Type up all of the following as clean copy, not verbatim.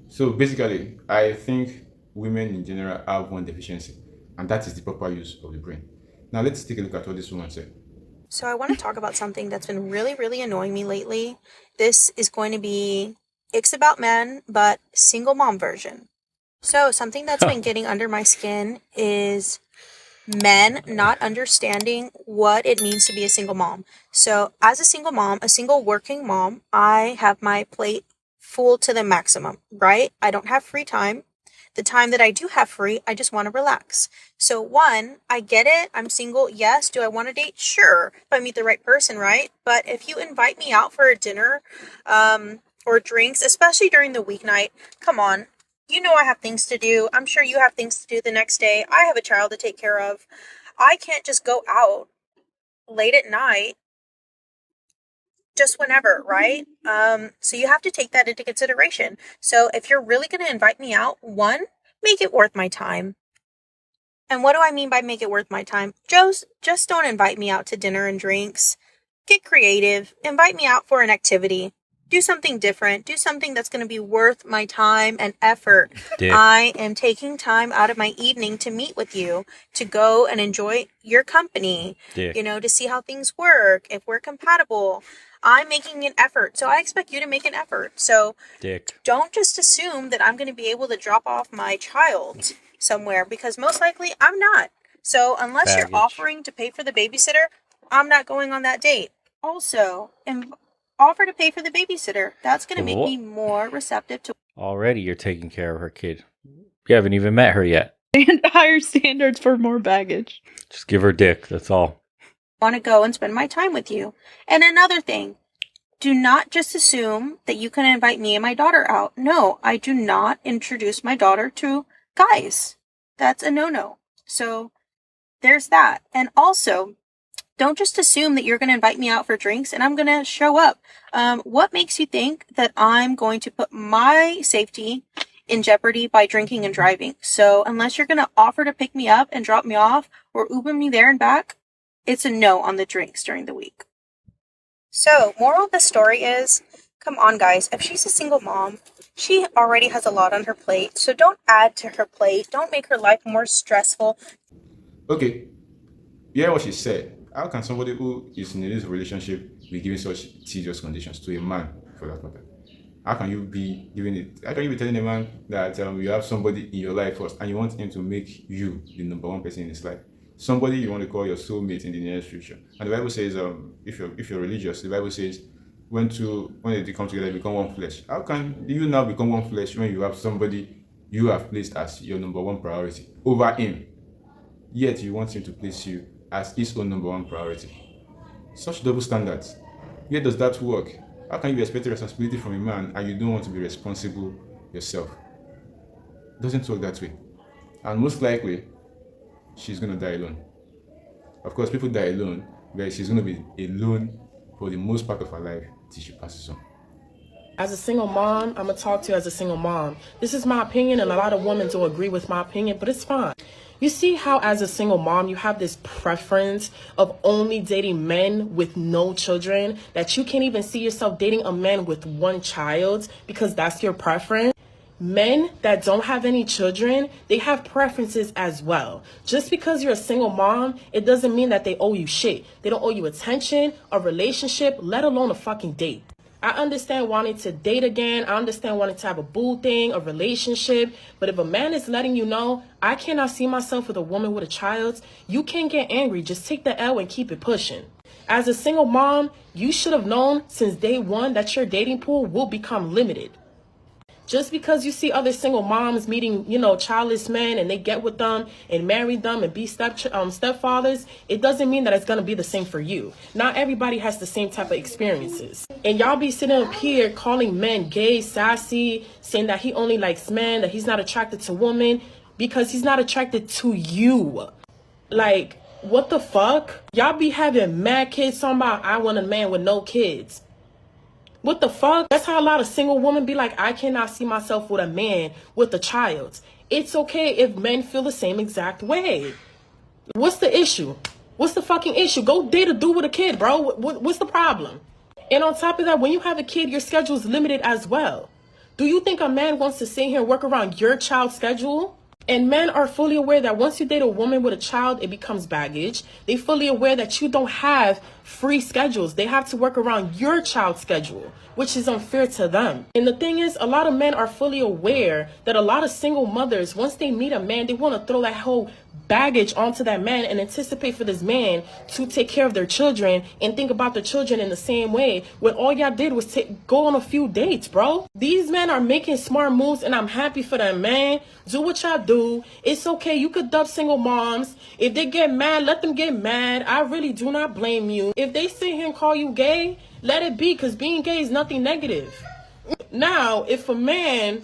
So basically, I think women in general have one deficiency, and that is the proper use of the brain. Now let's take a look at what this woman said. So I want to talk about something that's been really, really annoying me lately. This is going to be It's About Men, but single mom version. So something that's been getting under my skin is men not understanding what it means to be a single mom. So as a single mom, a single working mom, I have my plate full to the maximum, right? I don't have free time. The time that I do have free, I just want to relax. So one, I get it. I'm single. Yes. Do I want to date? Sure. If I meet the right person, right? But if you invite me out for a dinner, or drinks, especially during the weeknight, come on. You know I have things to do. I'm sure you have things to do the next day. I have a child to take care of. I can't just go out late at night just whenever, right? So you have to take that into consideration. So if you're really going to invite me out, one, make it worth my time. And what do I mean by make it worth my time? Just don't invite me out to dinner and drinks. Get creative. Invite me out for an activity. Do something different. Do something that's going to be worth my time and effort. Dick. I am taking time out of my evening to meet with you, to go and enjoy your company, Dick. to see how things work, if we're compatible. I'm making an effort, so I expect you to make an effort. So Dick. don't just assume that I'm going to be able to drop off my child somewhere, because most likely I'm not. So unless Baggage. you're offering to pay for the babysitter, I'm not going on that date. Also, offer to pay for the babysitter. That's going to make me more receptive to Already you're taking care of her kid. You haven't even met her yet. And higher standards for more baggage. Just give her dick, that's all. want to go and spend my time with you. And another thing, do not just assume that you can invite me and my daughter out. No, I do not introduce my daughter to guys. That's a no-no. So there's that. And also, don't just assume that you're going to invite me out for drinks and I'm going to show up. What makes you think that I'm going to put my safety in jeopardy by drinking and driving? So unless you're going to offer to pick me up and drop me off or Uber me there and back, it's a no on the drinks during the week. So, moral of the story is, come on guys, if she's a single mom, she already has a lot on her plate, so don't add to her plate. Don't make her life more stressful. Okay, hear what she said. How can somebody who is in this relationship be giving such tedious conditions to a man, for that matter? How can you be giving it? How can you be telling a man that you have somebody in your life first and you want him to make you the number one person in his life? Somebody you want to call your soulmate in the near future. And the Bible says, if you're religious, the Bible says, when they come together, they become one flesh. How can you now become one flesh when you have somebody you have placed as your number one priority over him? Yet you want him to place you as his own number one priority. Such double standards. Where does that work? How can you be expecting responsibility from a man and you don't want to be responsible yourself? It doesn't work that way. And most likely, she's going to die alone. Of course, people die alone, but she's going to be alone for the most part of her life till she passes on. As a single mom, I'm going to talk to you as a single mom. This is my opinion, and a lot of women don't agree with my opinion, but it's fine. You see how as a single mom, you have this preference of only dating men with no children, that you can't even see yourself dating a man with one child because that's your preference? Men that don't have any children, they have preferences as well. Just because you're a single mom, it doesn't mean that they owe you shit. They don't owe you attention, a relationship, let alone a fucking date. I understand wanting to date again. I understand wanting to have a boo thing, a relationship. But if a man is letting you know, I cannot see myself with a woman with a child, you can't get angry. Just take the L and keep it pushing. As a single mom, you should have known since day one that your dating pool will become limited. Just because you see other single moms meeting, childless men and they get with them and marry them and be stepfathers, it doesn't mean that it's going to be the same for you. Not everybody has the same type of experiences. And y'all be sitting up here calling men gay, sassy, saying that he only likes men, that he's not attracted to women because he's not attracted to you. Like, what the fuck? Y'all be having mad kids talking about I want a man with no kids. What the fuck? That's how a lot of single women be like, I cannot see myself with a man with a child. It's okay if men feel the same exact way. What's the issue? What's the fucking issue? Go date a dude with a kid, bro. What's the problem? And on top of that, when you have a kid, your schedule is limited as well. Do you think a man wants to sit here and work around your child's schedule? And men are fully aware that once you date a woman with a child, it becomes baggage. They're fully aware that you don't have free schedules. They have to work around your child's schedule, which is unfair to them. And the thing is, a lot of men are fully aware that a lot of single mothers, once they meet a man, they want to throw that whole baggage onto that man and anticipate for this man to take care of their children and think about their children in the same way when all y'all did was go on a few dates, bro. These men are making smart moves and I'm happy for them, man. Do what y'all do. It's okay. You could dub single moms. If they get mad, let them get mad. I really do not blame you. If they sit here and call you gay, let it be, because being gay is nothing negative. Now, if a man,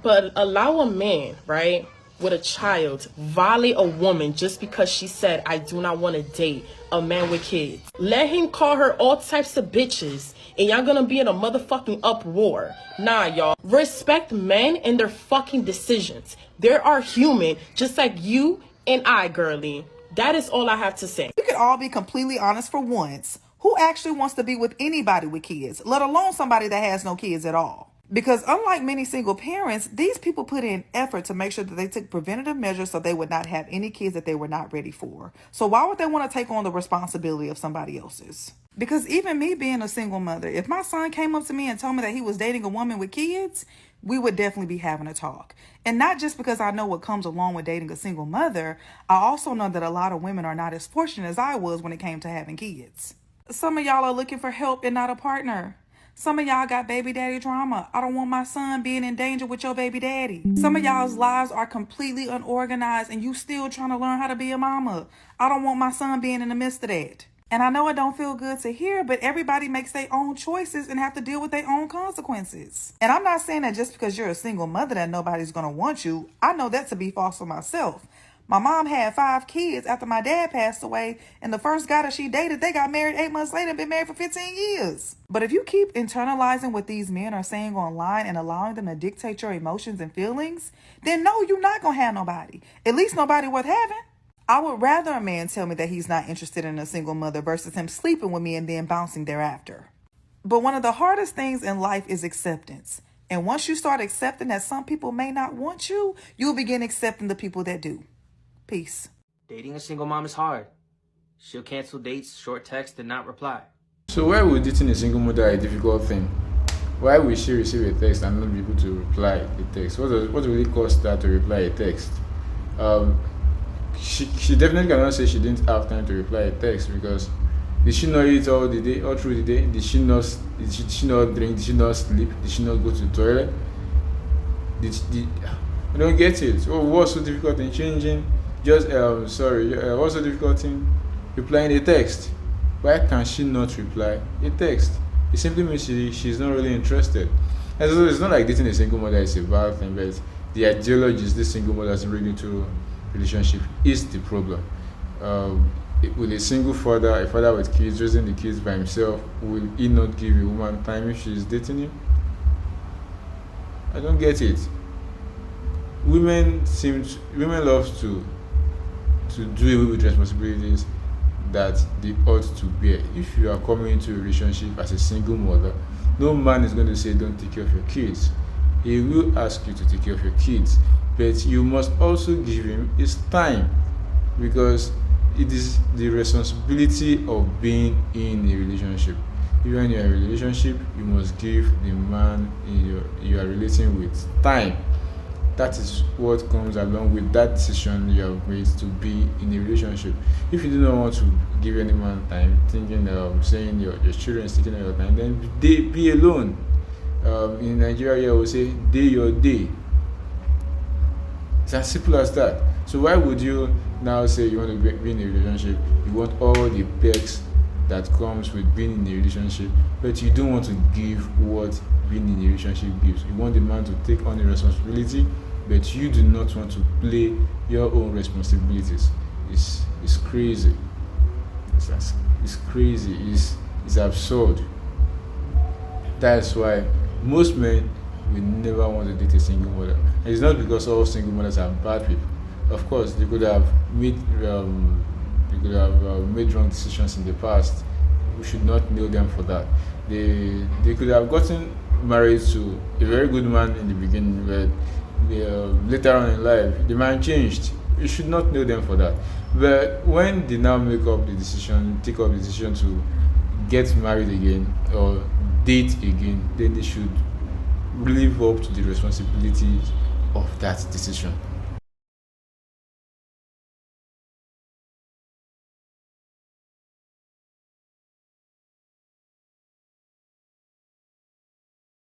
but allow a man, right, with a child violate a woman just because she said, I do not want to date a man with kids. Let him call her all types of bitches and y'all gonna be in a motherfucking uproar. Nah, y'all. Respect men and their fucking decisions. They are human, just like you and I, girly. That is all I have to say. We could all be completely honest for once. Who actually wants to be with anybody with kids, let alone somebody that has no kids at all? Because unlike many single parents, these people put in effort to make sure that they took preventative measures so they would not have any kids that they were not ready for. So why would they want to take on the responsibility of somebody else's? Because even me being a single mother, if my son came up to me and told me that he was dating a woman with kids, we would definitely be having a talk. And not just because I know what comes along with dating a single mother, I also know that a lot of women are not as fortunate as I was when it came to having kids. Some of y'all are looking for help and not a partner. Some of y'all got baby daddy drama. I don't want my son being in danger with your baby daddy. Some of y'all's lives are completely unorganized and you still trying to learn how to be a mama. I don't want my son being in the midst of that. And I know it don't feel good to hear, but everybody makes their own choices and have to deal with their own consequences. And I'm not saying that just because you're a single mother that nobody's going to want you. I know that to be false for myself. My mom had 5 kids after my dad passed away, and the first guy that she dated, they got married 8 months later and been married for 15 years. But if you keep internalizing what these men are saying online and allowing them to dictate your emotions and feelings, then no, you're not going to have nobody. At least nobody worth having. I would rather a man tell me that he's not interested in a single mother versus him sleeping with me and then bouncing thereafter. But one of the hardest things in life is acceptance. And once you start accepting that some people may not want you, you'll begin accepting the people that do. Peace. Dating a single mom is hard. She'll cancel dates, short text, and not reply. So why would dating a single mother a difficult thing? Why will she receive a text and not be able to reply a text? What really cost her to reply a text? She definitely cannot say she didn't have time to reply a text, because did she not eat all the day, all through the day? Did she not drink? Did she not sleep? Did she not go to the toilet? I don't get it. What's so difficult in changing? What's so difficult in replying a text? Why can she not reply a text? It simply means she's not really interested. And so it's not like dating a single mother is a bad thing, but the ideologies this single mothers bring into relationship is the problem. With a single father, a father with kids, raising the kids by himself, will he not give a woman time if she's dating him? I don't get it. Women love to do away with responsibilities that they ought to bear. If you are coming into a relationship as a single mother, no man is going to say don't take care of your kids. He will ask you to take care of your kids, but you must also give him his time, because it is the responsibility of being in a relationship. If you are in a relationship, you must give the man you are relating with time. That is what comes along with that decision you have made to be in a relationship. If you do not want to give any man time, thinking of saying your children is taking your time, then be alone. In Nigeria, we say day your day. It's as simple as that. So why would you now say you want to be in a relationship? You want all the perks that comes with being in a relationship, but you don't want to give what being in a relationship gives. You want the man to take on the responsibility, but you do not want to play your own responsibilities. It's crazy. It's crazy. It's absurd. That's why most men will never want to date a single mother. And it's not because all single mothers are bad people. Of course, they could have made wrong decisions in the past. We should not nail them for that. They could have gotten married to a very good man in the beginning, but later on in life, the man changed. You should not know them for that. But when they now take up the decision to get married again or date again, then they should live up to the responsibilities of that decision.